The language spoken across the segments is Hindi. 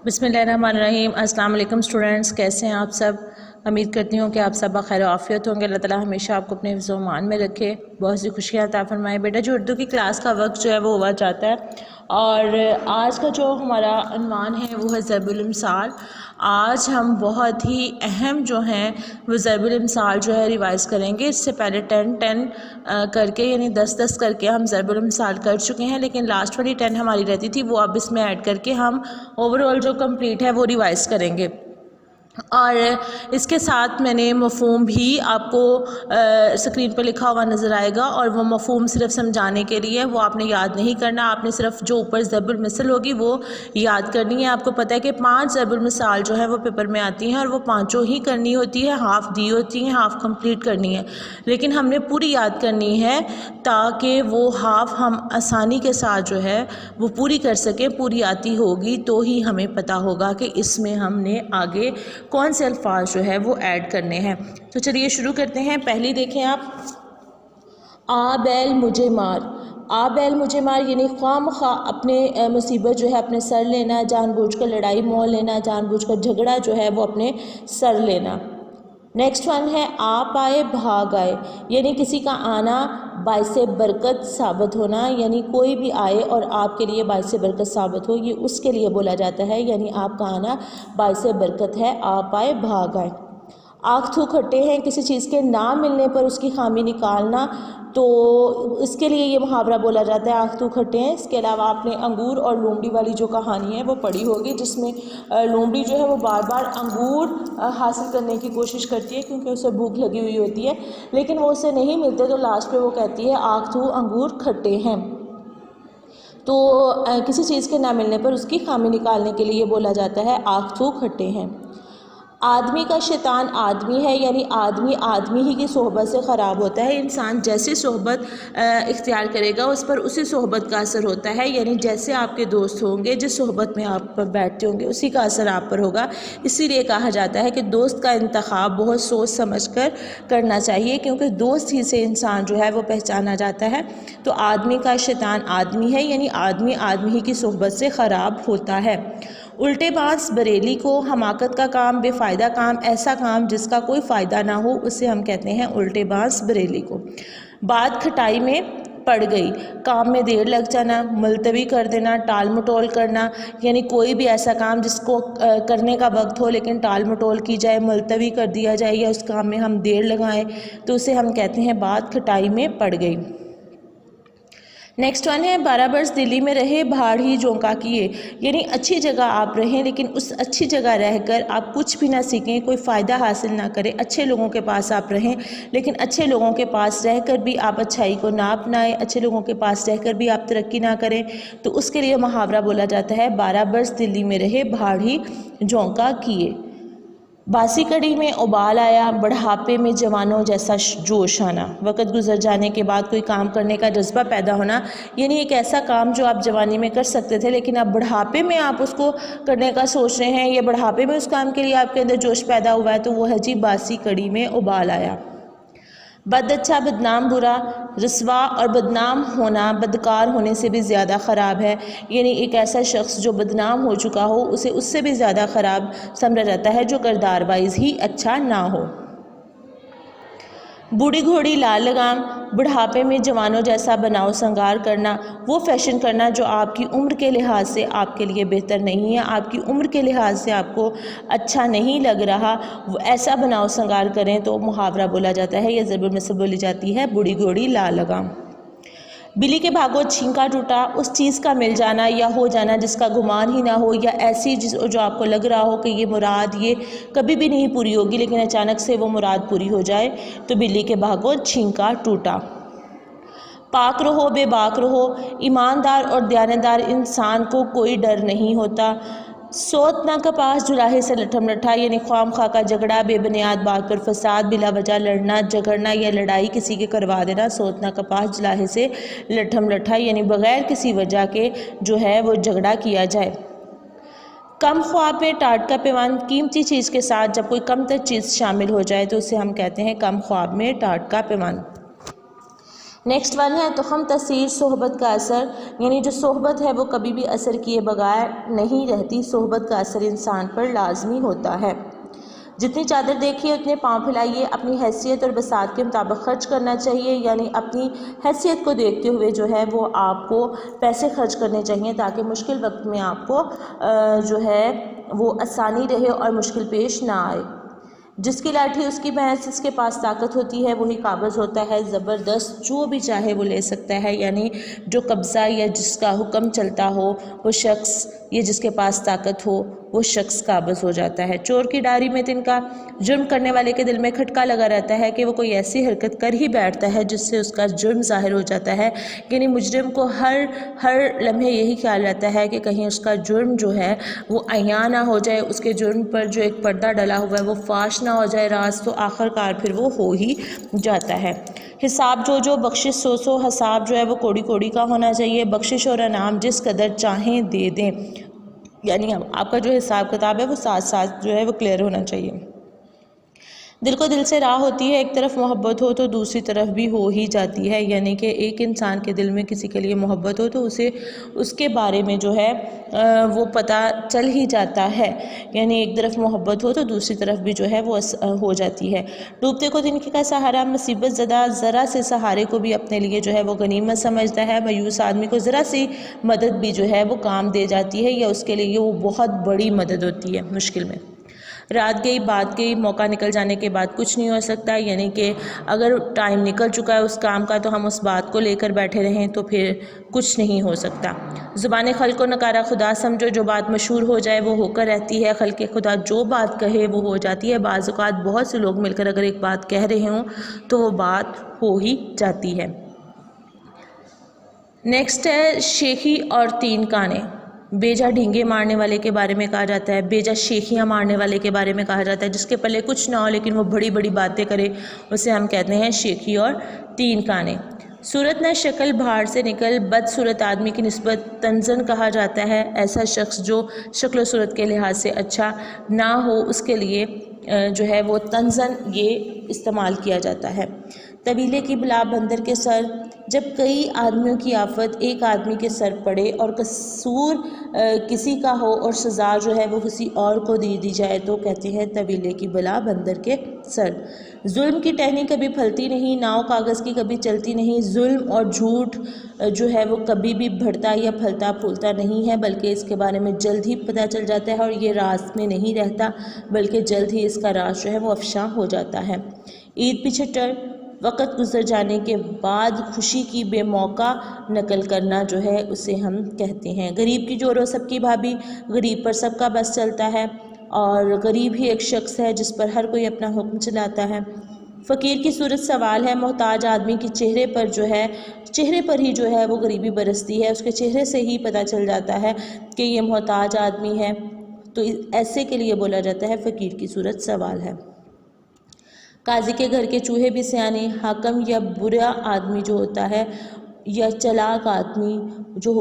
बिस्मिल्लाहिर्रहमानिर्रहीम। अस्सलाम वालेकुम स्टूडेंट्स, कैसे हैं आप सब। उम्मीद करती हूँ कि आप सब खैर आफियत होंगे। अल्लाह ताला हमेशा आपको अपने हिफ्ज़ व ईमान में रखे, बहुत सी खुशियाँ अता फरमाए। बेटा जो उर्दू की क्लास का वक्त जो है वो हुआ जाता है और आज का जो हमारा उन्वान है वो है ज़रबुल इम्साल। आज हम बहुत ही अहम जो हैं वो ज़रबुल इम्साल जो है रिवाइज़ करेंगे। इससे पहले 10-10 करके यानी 10-10 करके हम ज़रबुल इम्साल कर चुके हैं, लेकिन लास्ट वाली 10 हमारी रहती थी, वो अब इसमें ऐड करके हम ओवरऑल जो कंप्लीट है वो रिवाइज़ करेंगे। और इसके साथ मैंने मफ़हूम भी आपको स्क्रीन पर लिखा हुआ नज़र आएगा और वो मफ़हूम सिर्फ समझाने के लिए, वो आपने याद नहीं करना। आपने सिर्फ जो ऊपर ज़रबुल मिसल होगी वो याद करनी है। आपको पता है कि 5 ज़रबुल मिसाल जो है वो पेपर में आती हैं और वो पाँचों ही करनी होती है, हाफ़ दी होती हैं, हाफ़ कंप्लीट करनी है, लेकिन हमने पूरी याद करनी है ताकि वो हाफ़ हम आसानी के साथ जो है वो पूरी कर सकें। पूरी आती होगी तो ही हमें पता होगा कि इसमें हमने आगे कौन से अल्फाज जो है वो ऐड करने हैं। तो चलिए शुरू करते हैं। पहली देखें आप, आ बैल मुझे मार। आ बैल मुझे मार यानी ख्वामखा अपने मुसीबत जो है अपने सर लेना, जानबूझकर लड़ाई मोल लेना, जानबूझकर झगड़ा जो है वो अपने सर लेना। नेक्स्ट वन है आप आए भाग आए, यानी किसी का आना बाइसे बरकत साबित होना, यानी कोई भी आए और आपके लिए बाइसे बरकत साबित हो, ये उसके लिए बोला जाता है, यानी आपका आना बाइसे बरकत है। आप आए भाग आए। आँख थू खट्टे हैं, किसी चीज़ के ना मिलने पर उसकी खामी निकालना, तो इसके लिए ये मुहावरा बोला जाता है आँख थू खट्टे हैं। इसके अलावा आपने अंगूर और लोमड़ी वाली जो कहानी है वो पढ़ी होगी, जिसमें लोमड़ी जो है वो बार बार अंगूर हासिल करने की कोशिश करती है क्योंकि उसे भूख लगी हुई होती है, लेकिन वो उसे नहीं मिलते, तो लास्ट पे वो कहती है आँख थू अंगूर खट्टे हैं। तो किसी चीज़ के ना मिलने पर उसकी खामी निकालने के लिए बोला जाता है आँख थू खट्टे हैं। आदमी का शैतान आदमी है, यानी आदमी आदमी ही की सोहबत से ख़राब होता है। इंसान जैसी सोहबत इख्तियार करेगा उस पर उसी सोहबत का असर होता है, यानी जैसे आपके दोस्त होंगे, जिस सोहबत में आप बैठते होंगे उसी का असर आप पर होगा। इसीलिए कहा जाता है कि दोस्त का इंतखाब बहुत सोच समझ कर करना चाहिए, क्योंकि दोस्त ही से इंसान जो है वो पहचाना जाता है। तो आदमी का शैतान आदमी है, यानी आदमी आदमी ही की सोहबत से ख़राब होता है। उल्टे बांस बरेली को, हमाकत का काम, बेफ़ायदा काम, ऐसा काम जिसका कोई फ़ायदा ना हो, उसे हम कहते हैं उल्टे बांस बरेली को। बात खटाई में पड़ गई, काम में देर लग जाना, मुलतवी कर देना, टाल मटोल करना, यानी कोई भी ऐसा काम जिसको करने का वक्त हो लेकिन टाल मटोल की जाए, मुलतवी कर दिया जाए या उस काम में हम देर लगाएं, तो उसे हम कहते हैं बात खटाई में पड़ गई। नेक्स्ट वन है 12 बरस दिल्ली में रहे भाड़ ही झोंका किए, यानी अच्छी जगह आप रहें लेकिन उस अच्छी जगह रहकर आप कुछ भी ना सीखें, कोई फ़ायदा हासिल ना करें। अच्छे लोगों के पास आप रहें लेकिन अच्छे लोगों के पास रहकर भी आप अच्छाई को ना अपनाएं, अच्छे लोगों के पास रहकर भी आप तरक्की ना करें, तो उसके लिए मुहावरा बोला जाता है 12 बरस दिल्ली में रहे भाड़ ही झोंका किए। बासी कड़ी में उबाल आया, बढ़ापे में जवानों जैसा जोश आना, वक़्त गुजर जाने के बाद कोई काम करने का जज्बा पैदा होना, यानी एक ऐसा काम जो आप जवानी में कर सकते थे लेकिन अब बुढ़ापे में आप उसको करने का सोच रहे हैं, या बुढ़ापे में उस काम के लिए आपके अंदर जोश पैदा हुआ है, तो वो है जी बासी कड़ी में उबाल आया। बद अच्छा बदनाम बुरा, रस्वा और बदनाम होना बदकार होने से भी ज़्यादा ख़राब है, यानी एक ऐसा शख्स जो बदनाम हो चुका हो उसे उससे भी ज़्यादा ख़राब समझा जाता है जो किरदार वाइज ही अच्छा ना हो। बूढ़ी घोड़ी लाल लगाम, बुढ़ापे में जवानों जैसा बनाव संगार करना, वो फैशन करना जो आपकी उम्र के लिहाज से आपके लिए बेहतर नहीं है, आपकी उम्र के लिहाज से आपको अच्छा नहीं लग रहा, वो ऐसा बनाव संगार करें, तो मुहावरा बोला जाता है, यह ज़रबुल मिसल बोली जाती है बूढ़ी घोड़ी लाल लगाम। बिल्ली के भागो छींका टूटा, उस चीज़ का मिल जाना या हो जाना जिसका गुमान ही ना हो, या ऐसी जो आपको लग रहा हो कि ये मुराद ये कभी भी नहीं पूरी होगी लेकिन अचानक से वो मुराद पूरी हो जाए, तो बिल्ली के भागो छींका टूटा। पाक रहो बेबाक रहो, ईमानदार और दयानतदार इंसान को कोई डर नहीं होता। सोत ना कपास जुलाहे से लठम लठा, यानी ख्वाम खा का झगड़ा, बेबुनियाद बात पर फसाद, बिला वजह लड़ना झगड़ना या लड़ाई किसी के करवा देना। सोत ना कपास जुलाहे से लठम लठा, यानी बग़ैर किसी वजह के जो है वो झगड़ा किया जाए। कम ख्वाब में टाट का पैमान, कीमती चीज़ के साथ जब कोई कम तर चीज़ शामिल हो जाए तो उसे हम कहते हैं कम ख्वाब में टाट का पैमान। नेक्स्ट वन है तुखम तसीर सोहबत का असर, यानी जो सोहबत है वो कभी भी असर किए बगैर नहीं रहती। सोहबत का असर इंसान पर लाजमी होता है। जितनी चादर देखिए उतने पाँव फैलाइए। अपनी हैसियत और बसात के मुताबिक खर्च करना चाहिए, यानी अपनी हैसियत को देखते हुए जो है वो आपको पैसे खर्च करने चाहिए ताकि मुश्किल वक्त में आपको जो है वो आसानी रहे और मुश्किल पेश ना आए। जिसकी लाठी उसकी भैंस, जिसके पास ताकत होती है वही काबिज होता है। ज़बरदस्त जो भी चाहे वो ले सकता है, यानी जो कब्ज़ा या जिसका हुक्म चलता हो वो शख्स, ये जिसके पास ताकत हो वो शख्स काबिज हो जाता है। चोर की डायरी में तिनका, जुर्म करने वाले के दिल में खटका लगा रहता है कि वो कोई ऐसी हरकत कर ही बैठता है जिससे उसका जुर्म ज़ाहिर हो जाता है। यानी मुजरिम को हर लम्हे यही ख्याल रहता है कि कहीं उसका जुर्म जो है वो अयां ना हो जाए, उसके जुर्म पर जो एक पर्दा डला हुआ है वो फाश ना हो जाए राज, तो आखिरकार फिर वो हो ही जाता है। हिसाब जो बख्शिश सो हिसाब जो है वो कोड़ी कोड़ी का होना चाहिए। बख्शिश और इनाम जिस कदर चाहें दे दें, यानी आपका जो हिसाब किताब है वो साथ साथ जो है वो क्लियर होना चाहिए। दिल को दिल से राह होती है, एक तरफ मोहब्बत हो तो दूसरी तरफ भी हो ही जाती है। यानी कि एक इंसान के दिल में किसी के लिए मोहब्बत हो तो उसे उसके बारे में जो है वो पता चल ही जाता है। यानी एक तरफ मोहब्बत हो तो दूसरी तरफ भी जो है वो हो जाती है। डूबते को तिनके का सहारा, मुसीबत ज़दा ज़रा से सहारे को भी अपने लिए जो है वो गनीमत समझता है। मायूस आदमी को ज़रा सी मदद भी जो है वो काम दे जाती है या उसके लिए वो बहुत बड़ी मदद होती है मुश्किल में। रात गई बात गई, मौका निकल जाने के बाद कुछ नहीं हो सकता। यानी कि अगर टाइम निकल चुका है उस काम का तो हम उस बात को लेकर बैठे रहें तो फिर कुछ नहीं हो सकता। ज़ुबान खल्क़ को नकारा खुदा समझो, जो बात मशहूर हो जाए वो होकर रहती है। खल्क़ खुदा जो बात कहे वो हो जाती है। बाज़ औक़ात बहुत से लोग मिलकर अगर एक बात कह रहे हों तो वो बात हो ही जाती है। नेक्स्ट है शेखी और तीन काने। बेजा ढींगे मारने वाले के बारे में कहा जाता है, बेजा शेखियाँ मारने वाले के बारे में कहा जाता है। जिसके पल्ले कुछ ना हो लेकिन वो बड़ी बड़ी बातें करे उसे हम कहते हैं शेखी और तीन काने। सूरत न शक्ल भाड़ से निकल, बदसूरत आदमी की निस्बत तंजन कहा जाता है। ऐसा शख्स जो शक्ल सूरत के लिहाज से अच्छा ना हो उसके लिए जो है वो तंजन ये इस्तेमाल किया जाता है। तबीले की बला बंदर के सर, जब कई आदमियों की आफत एक आदमी के सर पड़े और कसूर किसी का हो और सज़ा जो है वो किसी और को दे दी जाए तो कहते हैं तबीले की बला बंदर के सर। जुल्म की टहनी कभी फलती नहीं, नाव कागज़ की कभी चलती नहीं। जुल्म और झूठ जो है वो कभी भी बढ़ता या फलता फूलता नहीं है, बल्कि इसके बारे में जल्द ही पता चल जाता है और ये राज में नहीं रहता बल्कि जल्द ही इसका राज जो है वो अफशा हो जाता है। ईद पिछटर, वक़्त गुजर जाने के बाद खुशी की बेमौका नकल करना जो है उसे हम कहते हैं। गरीब की जोरो सबकी भाभी, गरीब पर सबका बस चलता है और गरीब ही एक शख्स है जिस पर हर कोई अपना हुक्म चलाता है। फ़कीर की सूरत सवाल है, मोहताज आदमी के चेहरे पर जो है चेहरे पर ही जो है वो गरीबी बरसती है, उसके चेहरे से ही पता चल जाता है कि ये मोहताज आदमी है, तो ऐसे के लिए बोला जाता है फ़कीर की सूरत सवाल है। काजी के घर के चूहे भी सियाने, हाकम या बुरा आदमी जो होता है या चालाक आदमी जो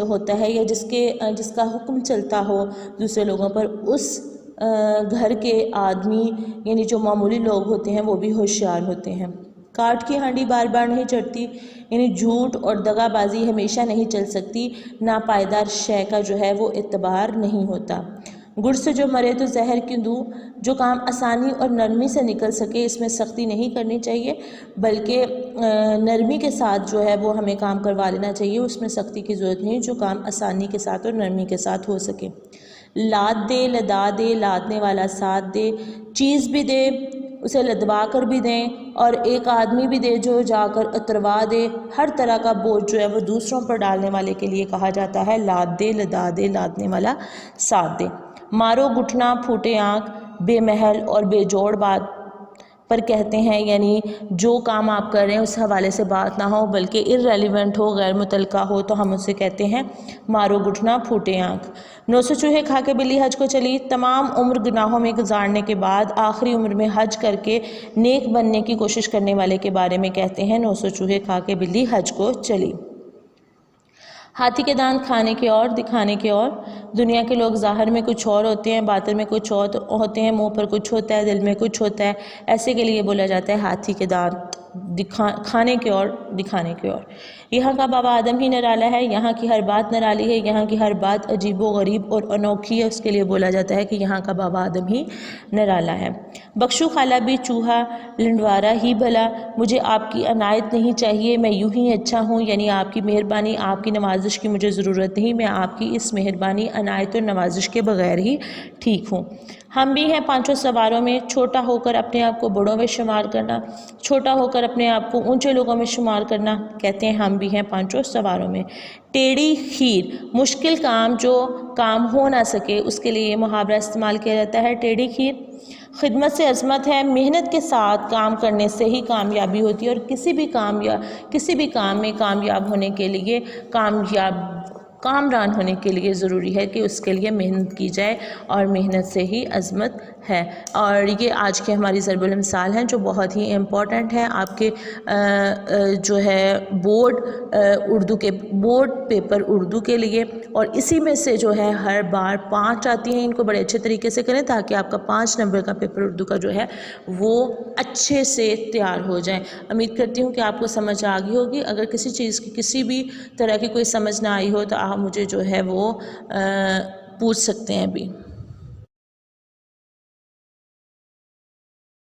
होता है या जिसका हुक्म चलता हो दूसरे लोगों पर, उस घर के आदमी यानी जो मामूली लोग होते हैं वो भी होशियार होते हैं। काट की हांडी बार बार नहीं चढ़ती, यानी झूठ और दगाबाजी हमेशा नहीं चल सकती। नापायदार शय का जो है वो एतबार नहीं होता। गुड़ से जो मरे तो जहर क्यों दूँ, जो काम आसानी और नरमी से निकल सके इसमें सख्ती नहीं करनी चाहिए बल्कि नरमी के साथ जो है वो हमें काम करवा लेना चाहिए, उसमें सख्ती की ज़रूरत नहीं, जो काम आसानी के साथ और नरमी के साथ हो सके। लाद दे लदा दे, लादने वाला साथ दे, चीज़ भी दे उसे लदवा कर भी दें और एक आदमी भी दे जो जाकर उतरवा दे। हर तरह का बोझ जो है वो दूसरों पर डालने वाले के लिए कहा जाता है लाद दे लदा दे, लादने वाला साथ दे। मारो घुटना फूटे आँख, बेमहल और बेजोड़ बात पर कहते हैं, यानी जो काम आप कर रहे हैं उस हवाले से बात ना हो बल्कि इररेलेवेंट हो, गैर मुतल्लका हो, तो हम उसे कहते हैं मारो घुटना फूटे आँख। 900 चूहे खा के बिल्ली हज को चली, तमाम उम्र गुनाहों में गुजारने के बाद आखिरी उम्र में हज करके नेक बनने की कोशिश करने वाले के बारे में कहते हैं 900 चूहे खा के बिल्ली हज को चली। हाथी के दांत खाने के और दिखाने के और, दुनिया के लोग ज़ाहिर में कुछ और होते हैं, बातिन में कुछ और होते हैं, मुंह पर कुछ होता है, दिल में कुछ होता है, ऐसे के लिए बोला जाता है हाथी के दांत। खाने की ओर, दिखाने की ओर। यहाँ का बाबा आदम ही निराला है, यहाँ की हर बात निराली है, यहाँ की हर बात अजीब व गरीब और अनोखी है, उसके लिए बोला जाता है कि यहाँ का बाबा आदम ही निराला है। बख्शू खाला भी चूहा लंडवारा ही भला, मुझे आपकी अनायत नहीं चाहिए, मैं यूं ही अच्छा हूँ, यानी आपकी मेहरबानी, आपकी नवाजिश की मुझे ज़रूरत नहीं, मैं आपकी इस मेहरबानी, अनायत और नवाजिश के बगैर ही ठीक हूँ। हम भी हैं पांचों सवारों में, छोटा होकर अपने आप को बड़ों में शुमार करना, छोटा होकर अपने आप को ऊंचे लोगों में शुमार करना, कहते हैं हम भी हैं पांचों सवारों में। टेढ़ी खीर, मुश्किल काम जो काम हो ना सके उसके लिए ये मुहावरा इस्तेमाल किया जाता है, टेढ़ी खीर। खिदमत से अज़मत है, मेहनत के साथ काम करने से ही कामयाबी होती है, और किसी भी काम में कामयाब होने के लिए, कामरान होने के लिए ज़रूरी है कि उसके लिए मेहनत की जाए, और मेहनत से ही अज़मत है। और ये आज की हमारी ज़रबुल मिसाल हैं जो बहुत ही इम्पॉर्टेंट है आपके जो है बोर्ड पेपर उर्दू के लिए। और इसी में से जो है हर बार 5 आती हैं, इनको बड़े अच्छे तरीके से करें ताकि आपका 5 नंबर का पेपर उर्दू का जो है वो अच्छे से तैयार हो जाए। उम्मीद करती हूँ कि आपको समझ आ गई होगी। अगर किसी चीज़ की किसी भी तरह की कोई समझ ना आई हो तो आप मुझे जो है वो पूछ सकते हैं अभी।